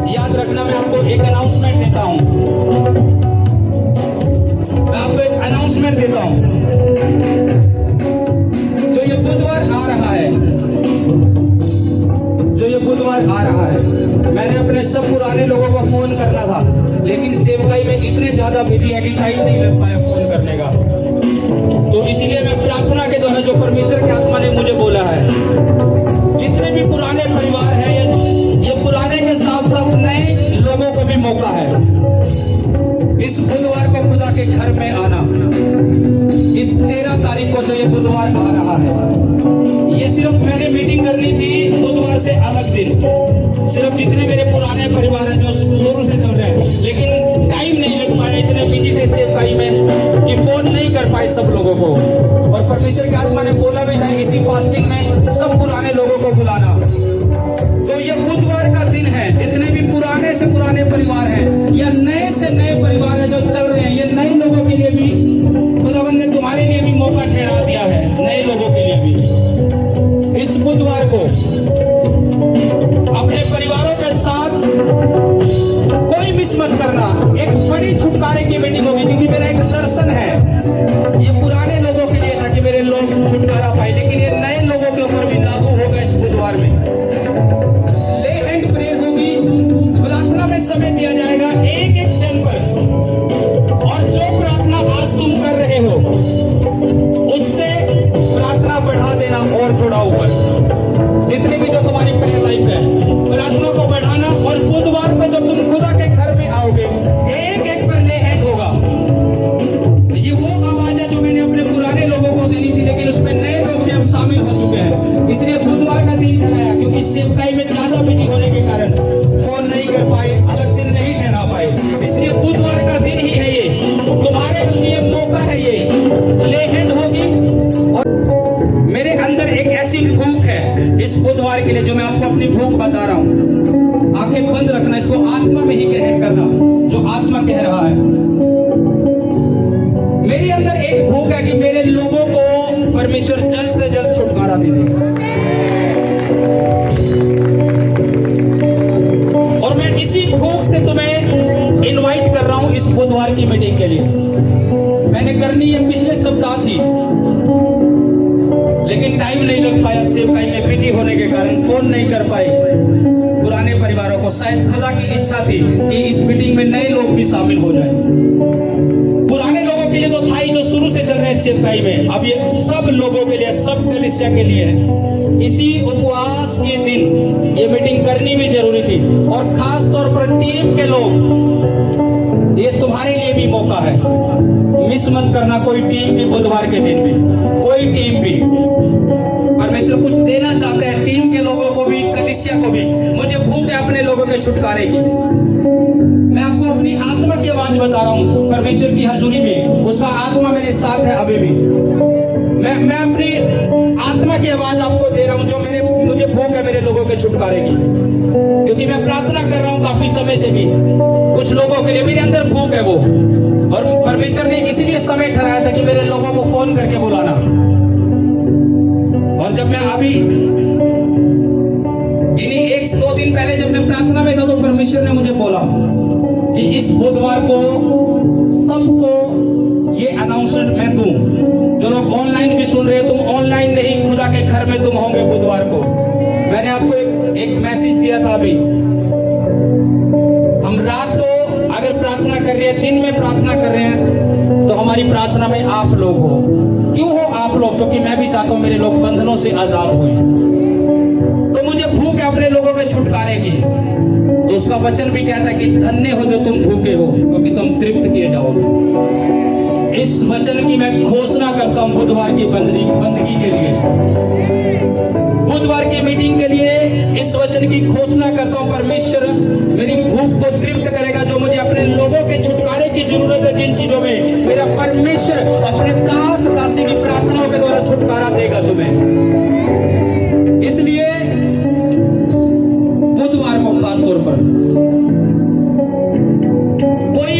याद रखना, मैं आपको एक अनाउंसमेंट देता हूं, मैं आपको एक अनाउंसमेंट देता हूं। जो ये बुधवार आ रहा है, जो ये बुधवार आ रहा है, मैंने अपने सब पुराने लोगों को फोन करना था, लेकिन सेवकाई में इतने ज्यादा बिजी है कि टाइम नहीं लग पाया फोन करने का। तो इसीलिए मैं प्रार्थना के द्वारा, जो परमेश्वर की आत्मा ने मुझे बोला है, जितने भी पुराने परिवार हैं, ये पुराने के साथ साथ नए लोगों को भी मौका है इस बुधवार को खुदा के घर में आना। इस 13 तारीख को जो ये बुधवार आ रहा है, ये सिर्फ मैंने मीटिंग करनी थी बुधवार से अलग दिन, सिर्फ जितने मेरे पुराने परिवार हैं जो शुरू से चल रहे हैं, लेकिन टाइम नहीं लग पाया, इतने बिजी थे सेवकाई में कि फोन नहीं कर पाए सब लोगों को। और परमेश्वर की आत्मा ने बोला भी था इसी फास्टिंग में सब पुराने लोगों को बुलाना। तो ये बुधवार का दिन है, जितने भी पुराने से पुराने परिवार हैं या नए से नए परिवार है जो चल रहे हैं, ये नए लोगों के लिए भी खुदावंद ने तुम्हारे लिए भी मौका ठहरा दिया है, नए लोगों के लिए भी। इस बुधवार को अपने परिवारों के साथ कोई मिस मत करना, एक बड़ी छुटकारे की मीटिंग होगी, क्योंकि मेरा एक दर्शन है, ये पुराने लोगों के लिए था कि मेरे लोग छुटकारा पाए, लेकिन ये नए लोगों के ऊपर भी लागू होगा इस बुधवार में। ले हैंड प्रेयर होगी, प्रार्थना में समय दिया जाएगा एक एक जन पर, और जो प्रार्थना आज तुम कर रहे हो उससे प्रार्थना बढ़ा देना और थोड़ा ऊपर, जितनी भी जो तुम्हारी प्रेयर लाइफ है प्रार्थना को बढ़ाना। और बुधवार को जब तुम खुदा के घर में आओगे, एक एक पर ले हैंड होगा। ये वो आवाज है जो मैंने अपने पुराने लोगों को देनी थी, लेकिन उसमें नए लोग भी अब शामिल हो चुके हैं, इसलिए बुधवार का दिन ठहराया, क्योंकि सेवकाई में ज्यादा बिजी होने के कारण फोन नहीं कर पाए, अलग दिन नहीं ठहरा पाए, इसलिए बुधवार का दिन ही है ये, तुम्हारे लिए मौका है, ये ले हैंड होगी। और मेरे अंदर एक ऐसी भूख है इस बुधवार के लिए, जो मैं आपको अपनी भूख बता रहा हूं। आंखें बंद रखना, इसको आत्मा में ही ग्रहण करना, जो आत्मा कह रहा है। मेरे अंदर एक भूख है कि मेरे लोगों को परमेश्वर जल्द से जल्द छुटकारा दे दे, और मैं इसी भूख से तुम्हें इनवाइट कर रहा हूं इस बुधवार की मीटिंग के लिए। मैंने करनी ये पिछले सप्ताह थी, लेकिन टाइम नहीं लग पाया, सेवकाई में बिजी होने के कारण फोन नहीं कर पाए पुराने परिवारों को। शायद खुदा की इच्छा थी कि इस मीटिंग में नए लोग भी शामिल हो जाएं। पुराने लोगों के लिए तो था ही, जो शुरू से चल रहे हैं सेवकाई में, अब ये सब लोगों के लिए, सब कलीसिया के लिए है। इसी उपवास के दिन ये मीटिंग करनी भी जरूरी थी, और खास तौर पर टीम के लोग, ये तुम्हारे लिए भी मौका है, मिस मत करना कोई टीम भी बुधवार के दिन भी, कोई टीम भी। परमेश्वर कुछ देना चाहते हैं टीम के लोगों को भी, कलीसिया को भी। मुझे भूख है अपने लोगों के छुटकारे की। मैं आपको अपनी आत्मा की आवाज बता रहा हूं परमेश्वर की हजूरी में, उसका आत्मा मेरे साथ है अभी भी। मैं अपनी आत्मा की आवाज आपको दे रहा हूं, जो मुझे भूख है मेरे लोगों के छुटकारे की, क्योंकि मैं प्रार्थना कर रहा हूं काफी समय से भी कुछ लोगों के लिए, मेरे अंदर भूख है वो। और परमेश्वर ने इसीलिए समय ठहराया था कि मेरे लोगों को फोन करके बुलाना। और जब मैं अभी इन्हीं 1-2 दिन पहले जब मैं प्रार्थना में था, तो परमेश्वर ने मुझे बोला कि इस बुधवार को सबको ये अनाउंसमेंट मैं दूं। जो लोग ऑनलाइन भी सुन रहे हो, तुम ऑनलाइन नहीं, खुदा के घर में तुम होंगे बुधवार को। मैंने आपको एक मैसेज दिया था अभी। हम रात को अगर प्रार्थना कर रहे हैं, दिन में प्रार्थना कर रहे हैं, तो हमारी प्रार्थना में आप लोग हो। क्यों हो आप लोग? क्योंकि मैं भी चाहता हूं मेरे लोग बंधनों से आजाद हुए। तो मुझे भूख है अपने लोगों के छुटकारे की। तो उसका वचन भी कहता है कि धन्य हो जो तुम भूखे हो, क्योंकि तुम तृप्त किए जाओगे। इस वचन की मैं घोषणा करता हूं बुधवार की बंदगी के लिए, बुधवार की मीटिंग के लिए इस वचन की घोषणा करता हूं। परमेश्वर मेरी भूख को तृप्त करेगा, जो मुझे अपने लोगों के छुटकारे की जरूरत है, जिन चीजों में मेरा परमेश्वर अपने दास दासी की प्रार्थनाओं के द्वारा छुटकारा देगा तुम्हें। इसलिए बुधवार को खास तौर पर कोई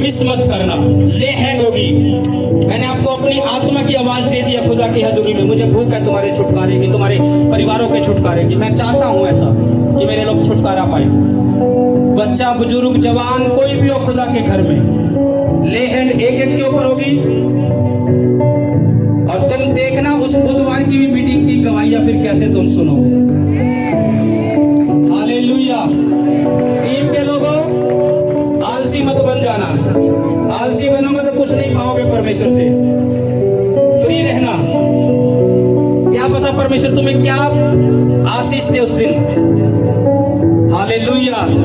मिस मत करना, ले हैंड होगी। मैंने आपको अपनी आत्मा की आवाज दे दिया खुदा की हजूरी में। मुझे भूख है तुम्हारे छुटकारे की, तुम्हारे परिवारों के छुटकारे की। मैं चाहता हूं ऐसा कि मेरे लोग छुटकारा पाए। बच्चा, बुजुर्ग, जवान, कोई भी हो खुदा के घर में, ले हैंड एक एक के ऊपर होगी। और तुम देखना उस बुधवार की भी मीटिंग की गवाहियां फिर कैसे तुम सुनोगे। हालेलुया। टीम के लोगों, आलसी मत बन जाना। आलसी बनोगे तो कुछ नहीं पाओगे परमेश्वर से। फ्री रहना, क्या पता परमेश्वर तुम्हें क्या आशीष दे उस दिन। हालेलुया।